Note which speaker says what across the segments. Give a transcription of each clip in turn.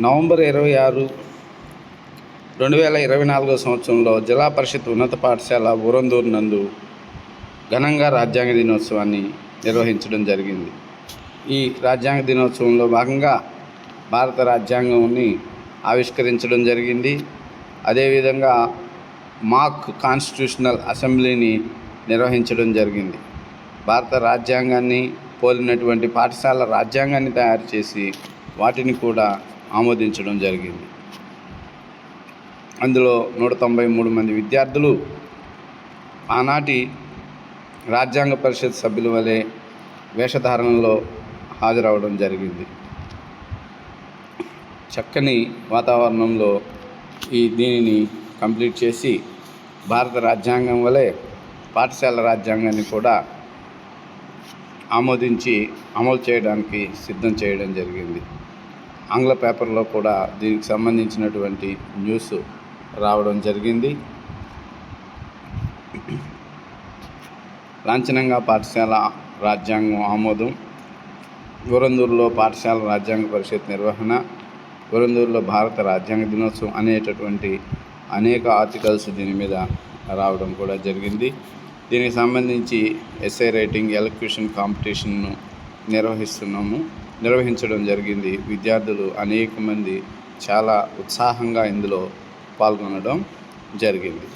Speaker 1: November 26, 2024 సంవత్సరంలో జిల్లా పరిషత్ ఉన్నత పాఠశాల ఊరందూరు నందు ఘనంగా రాజ్యాంగ దినోత్సవాన్ని నిర్వహించడం జరిగింది. ఈ రాజ్యాంగ దినోత్సవంలో భాగంగా భారత రాజ్యాంగాన్ని ఆవిష్కరించడం జరిగింది. అదేవిధంగా మాక్ కాన్స్టిట్యూషనల్ అసెంబ్లీని నిర్వహించడం జరిగింది. భారత రాజ్యాంగాన్ని పోలినటువంటి పాఠశాల రాజ్యాంగాన్ని తయారు చేసి వాటిని కూడా ఆమోదించడం జరిగింది. అందులో 193 మంది విద్యార్థులు ఆనాటి రాజ్యాంగ పరిషత్ సభ్యుల వలె వేషధారణలో హాజరవడం జరిగింది. చక్కని వాతావరణంలో దీనిని కంప్లీట్ చేసి భారత రాజ్యాంగం వలె పాఠశాల రాజ్యాంగాన్ని కూడా ఆమోదించి అమలు చేయడానికి సిద్ధం చేయడం జరిగింది. ఆంగ్ల పేపర్లో కూడా దీనికి సంబంధించినటువంటి న్యూస్ రావడం జరిగింది. లాంఛనంగా పాఠశాల రాజ్యాంగం ఆమోదం, ఊరందూరులో పాఠశాల రాజ్యాంగ పరిషత్ నిర్వహణ, ఊరందూరులో భారత రాజ్యాంగ దినోత్సవం అనేటటువంటి అనేక ఆర్టికల్స్ దీని మీద రావడం కూడా జరిగింది. దీనికి సంబంధించి ఎస్ఐ రైటింగ్, ఎలక్యూషన్ కాంపిటీషన్ను నిర్వహించడం జరిగింది. విద్యార్థులు అనేక మంది చాలా ఉత్సాహంగా ఇందులో పాల్గొనడం జరిగింది.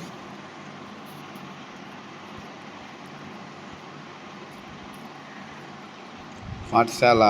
Speaker 1: పాఠశాల